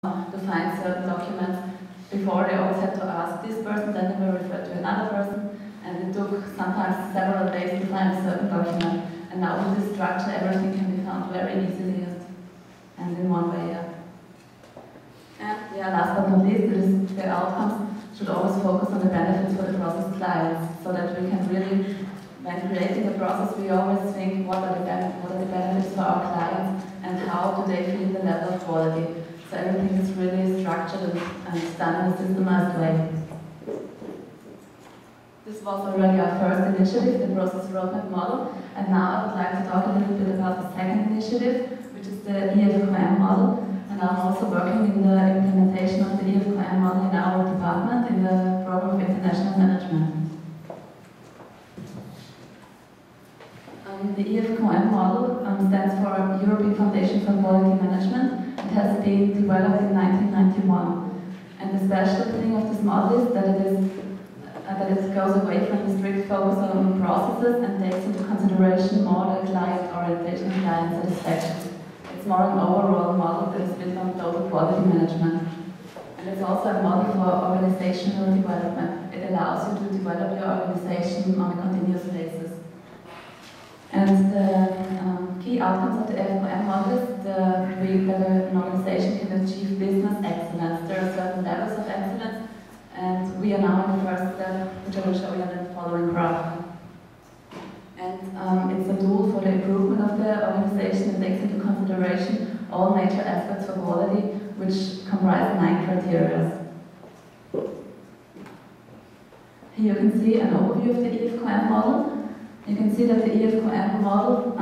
to find certain documents. Before they always had to ask this person, then they were referred to another person, and it took sometimes several days to find a certain document. And now with this structure, everything can be found very easily and in one way. And last but not least, the outcomes should always focus on the benefits for the process clients, so that we can really, when creating a process, we always think what are the benefits for our clients and how do they feel the level of quality. So everything is really structured and done in a systemized way. This was already our first initiative, the process roadmap model, and now I would like to talk a little bit about the second initiative, which is the EFQM model. And I'm also working in the implementation of the EFQM model in our department in the program of international management. The EFQM model stands for European Foundation for Quality Management. It has been developed in 1991. And the special thing of this model is that it goes away from the strict focus on processes and takes into consideration more the client orientation and client satisfaction. It's more an overall model that is built on total quality management. And it's also a model for organizational development. It allows you to develop your organization on a continuous basis. And the key outcomes of the EFQM model is that an organization can achieve business excellence. There are certain levels of excellence, and we are now in the first step, which I will show you in the following graph. And it's a tool for the improvement of the organization and takes into consideration all major aspects for quality, which comprise 9 criteria. Here you can see an overview of the EFQM model. You can see that the EFQM model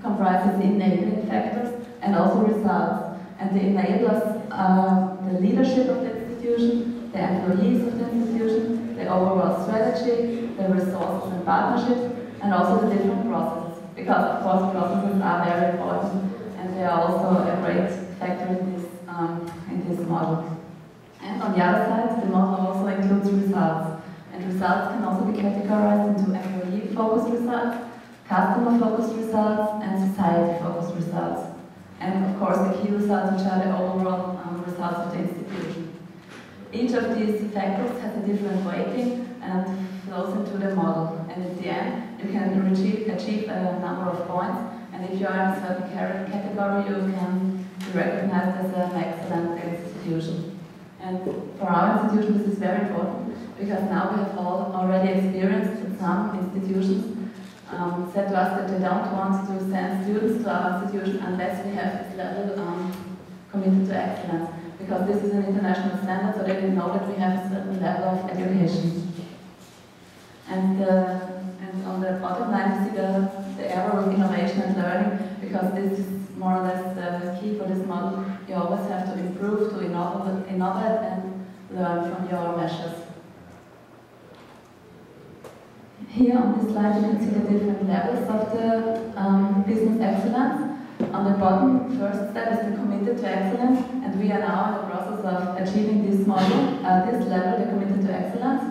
comprises enabling factors and also results. And the enablers are the leadership of the institution, the employees of the institution, the overall strategy, the resources and partnerships, and also the different processes. Because of course processes are very important and they are also a great factor in this model. And on the other side, the model also includes results. And results can also be categorized into employee-focused results, customer-focused results, and society-focused results. And of course the key results, which are the overall results of the institution. Each of these factors has a different weighting and flows into the model. And at the end, you can achieve a number of points. And if you are in a certain category, you can be recognized as an excellent institution. And for our institution, this is very important, because now we have already experienced that some institutions said to us that they don't want to send students to our institution unless we have this level committed to excellence, because this is an international standard, so they know that we have a certain level of education. And on the bottom line, you see the error of innovation and learning, because this is more or less the key for this model. You always have to improve, to innovate and learn from your measures. Here on this slide you can see the different levels of the business excellence. On the bottom, first step is the committed to excellence, and we are now in the process of achieving this model, this level, the committed to excellence.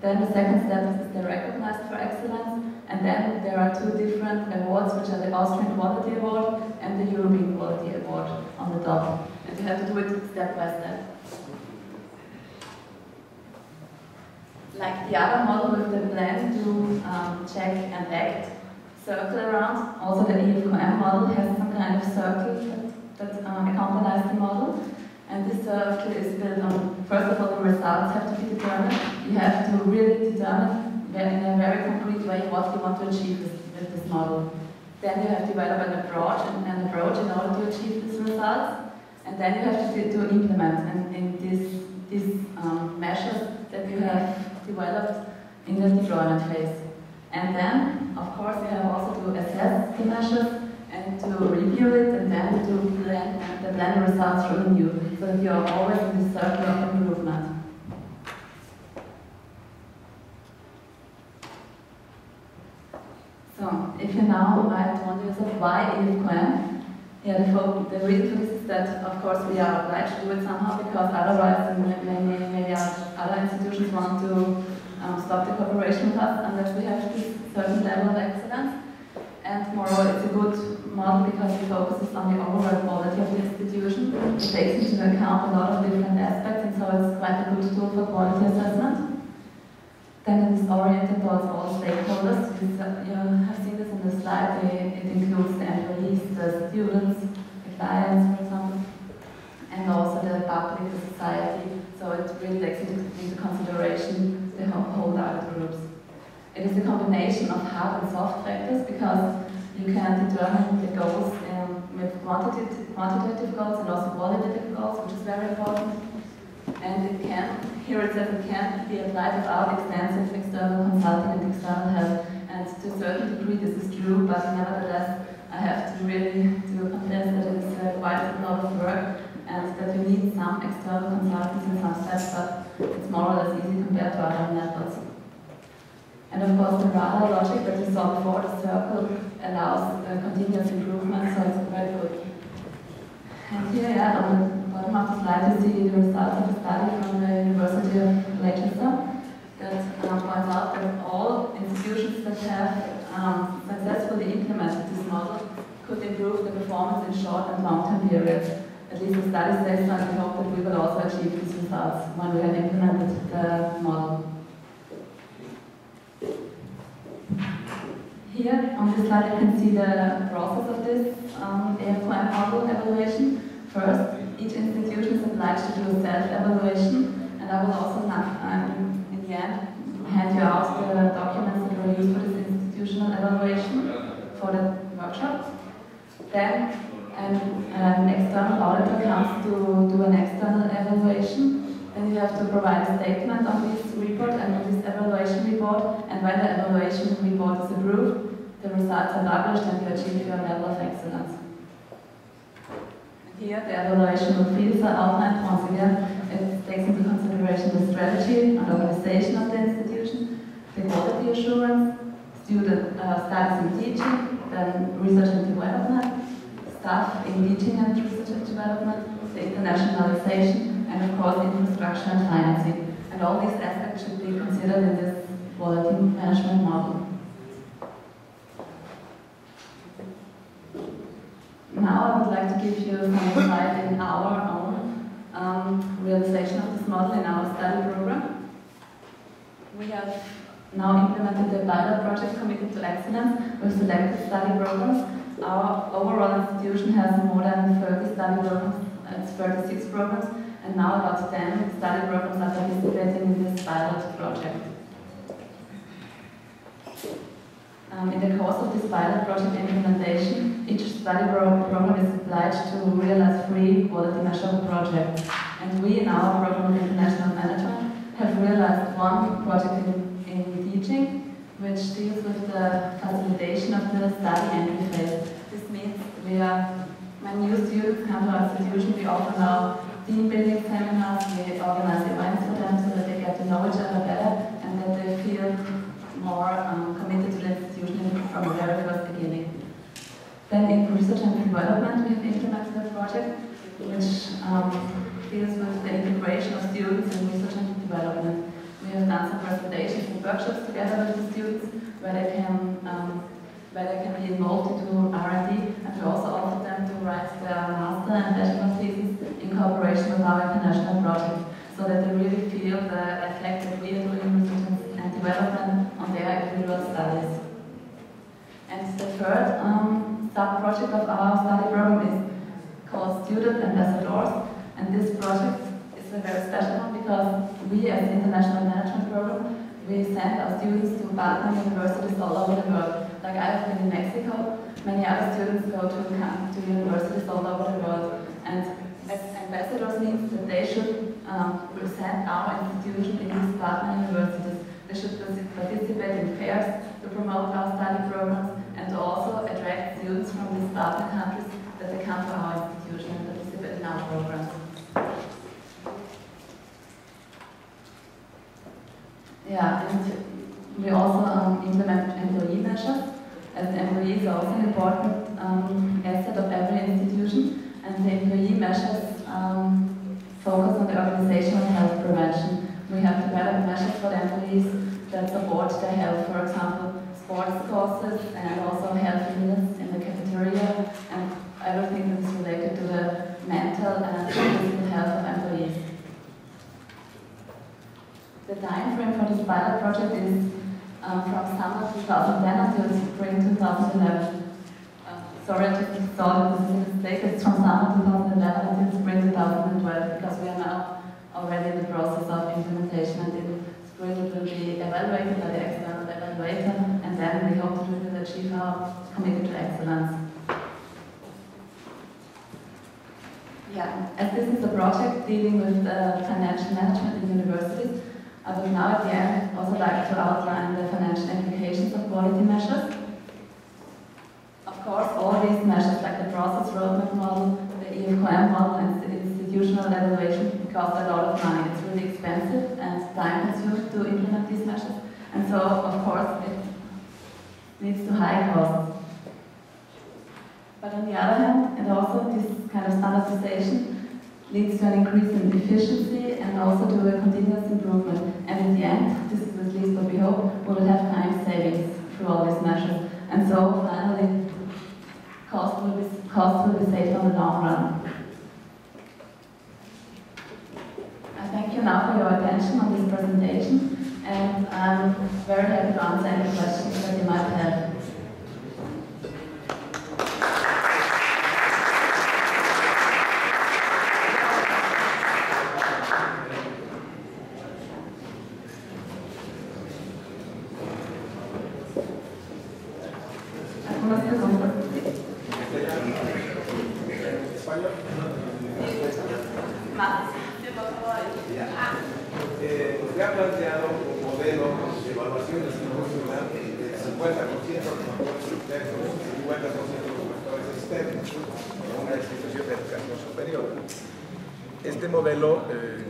Then the second step is the recognized for excellence, and then there are 2 different awards, which are the Austrian Quality Award and the European Quality Award on the top. And you have to do it step by step. Like the other model with the plan to check and act circle around, also the EFQM model has some kind of circle that accompanies the model. And this circle is built on, first of all, the results have to be determined. You have to really determine in a very concrete way what you want to achieve with this model. Then you have to develop an approach in order to achieve these results. And then you have to implement in these measures that you have developed in the deployment phase. And then, of course, you have also to assess the measures and to review it, and then to plan the results renew, so that you are always in this circle of improvement. So, if you now might wonder yourself, why EFQM? The reason for this is that, of course, we are obliged to do it somehow, because otherwise maybe other institutions want to stop the cooperation with us unless we have this certain level of excellence. And moreover, it's a good model because it focuses on the overall quality of the institution. It takes into account a lot of different aspects, and so it's quite a good tool for quality assessment. Then it is oriented towards all stakeholders. You have seen this in the slide. It includes the employees, the students, the clients, for example, and also the public, the society. So it really takes into consideration the whole target groups. It is a combination of hard and soft factors because you can determine the goals with quantitative goals and also qualitative goals, which is very important. And it can, here it says it can be applied without extensive external consulting and external help. And to a certain degree this is true, but nevertheless I have to really confess that it is quite a lot of work and that you need some external consultants in some steps, but it's more or less easy compared to other methods. And of course the radar logic that you saw before, the circle, allows continuous improvement, so it's very good. And here, on the bottom of the slide, you see the results of a study from the University of Leicester that points out that all institutions that have successfully implemented this model could improve the performance in short and long-term periods. At least the study says so, and we hope that we will also achieve these results when we have implemented the model. Here on this slide you can see the process of this AFQM model evaluation. First, each institution is obliged to do a self-evaluation, and I will also in the end hand you out the documents that were used for this institutional evaluation for the workshop. Then an external auditor comes to do an external evaluation. Then you have to provide a statement on this report and on this evaluation report, and when the evaluation report is approved, the results are published and you achieve your level of excellence. And here the evaluational fields are outlined once again. It takes into consideration the strategy and organization of the institution, the quality assurance, student studies in teaching, then research and development, staff in teaching and research and development, the internationalization, and of course infrastructure and financing. And all these aspects should be considered in this quality management model. Now I would like to give you some insight in our own realization of this model in our study program. We have now implemented the pilot project committed to excellence with selected study programs. Our overall institution has more than 30 study programs, it's 36 programs, and now about 10 study programs are participating in this pilot project. In the course of this pilot project implementation, each study program is obliged to realize 3 quality measure projects. And we in our program of international management have realized 1 project in teaching, which deals with the facilitation of the study entry phase. This means when new students come to our institution, we offer now team building seminars, we organize events for them so that they get to know each other better and that they feel more committed to the institution from the very first beginning. Then in research and development we have implemented a project which deals with the integration of students in research and development. We have done some presentations and workshops together with the students where they can be involved into R&D, and we also offer them to write their master and bachelor thesis in cooperation with our international project, so that they really feel the effect that we are doing in research and development on their individual studies. And the third sub-project of our study program is called Student Ambassadors, and this project is a very special one because we as the International Management Program, we send our students to partner universities all over the world. Like I have been in Mexico, many other students go to universities all over the world. And as ambassadors means that they should present our institution in these partner universities. They should participate in fairs to promote our study programs and to also attract students from these partner countries that they come to our institution and participate in our programs. Yeah, and we also implement employee measures, as the employees are also an important asset of every institution, and the employee measures focus on the organizational health prevention. We have developed measures for the employees that support their health, for example, sports courses and also healthy meals in the cafeteria cafeteria, and everything that is related to the mental and physical health of employees. The time frame for this pilot project is from summer 2010 until spring 2011. Sorry, I just saw this is a mistake. It's from summer 2011 until spring 2012, because we are now already in the process of implementation, and in spring it will be evaluated by the external evaluator, and then we hope that we will achieve our commitment to excellence. Yeah, as this is a project dealing with financial management in universities, I would now at the end also like to outline the financial implications of quality measures. Of course, all these measures like the process roadmap model, the EFQM model, and the institutional evaluation cost a lot of money. It's really expensive and time-consuming to implement these measures, and so of course it leads to high costs. But on the other hand, it also, this kind of standardization leads to an increase in efficiency and also to a continuous improvement. And in the end, this is at least what we hope, we will have time savings through all these measures. And so finally, cost will be saved on the long run. I thank you now for your attention on this presentation, and I'm very happy to answer any questions that you might have. Se ha planteado un modelo de evaluación institucional del 50% de los factores internos y 50% de los factores externos en una institución de educación superior. Este modelo,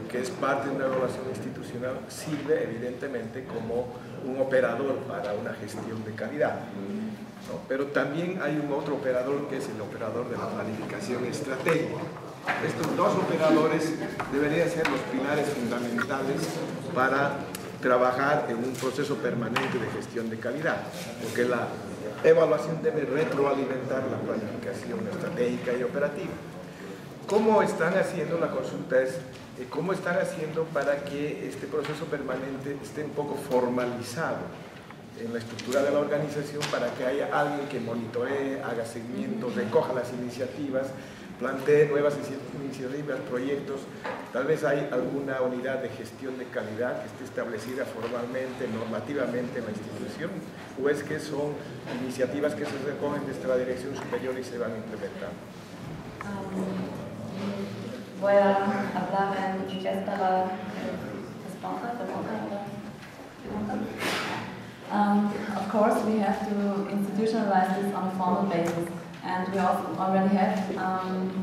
que es parte de una evaluación institucional, sirve evidentemente como un operador para una gestión de calidad, ¿no? Pero también hay un otro operador, que es el operador de la planificación estratégica. Estos dos operadores deberían ser los pilares fundamentales para trabajar en un proceso permanente de gestión de calidad, porque la evaluación debe retroalimentar la planificación estratégica y operativa. ¿Cómo están haciendo? La consulta es cómo están haciendo para que este proceso permanente esté un poco formalizado en la estructura de la organización, para que haya alguien que monitoree, haga seguimiento, recoja las iniciativas, plantee nuevas iniciativas, proyectos. Tal vez hay alguna unidad de gestión de calidad que esté establecida formalmente, normativamente en la institución, o es que son iniciativas que se recogen desde la dirección superior y se van implementando. Voy a hablar en esta of course, we have to institutionalize this on a formal basis. And we also already have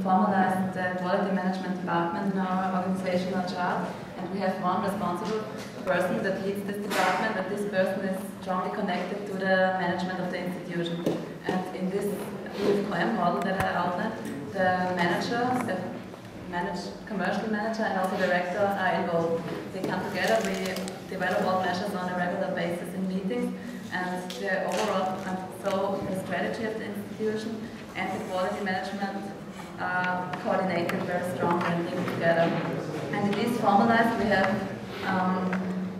formalized the quality management department in our organizational chart, and we have one responsible person that leads this department, and this person is strongly connected to the management of the institution. And in this EFQM model that I outlined, the manager, the commercial manager and also director are involved. They come together, we develop all measures on a regular basis in meetings, and the overall, so the strategy of the institution and the quality management are coordinated very strongly and linked together. And it is formalized. We have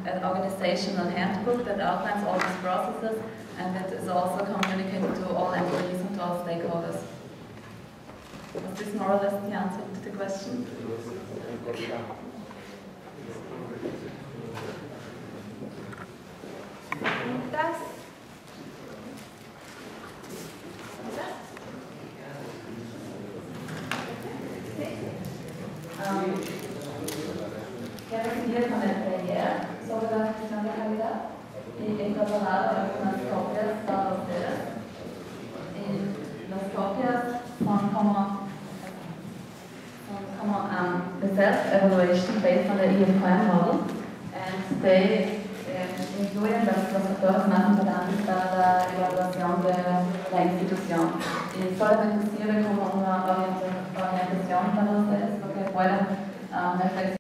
an organizational handbook that outlines all these processes, and it is also communicated to all employees and to all stakeholders. Was this more or less the answer to the question? Quiero seguir con el taller sobre la gestión de calidad y he preparado algunas copias para ustedes. Las copias son como the self-evaluation based on the EFQM model, and they incluyen los factores más importantes para la evaluación de la institución. Y solamente sirve como una orientación para ustedes, porque pueden reflexionar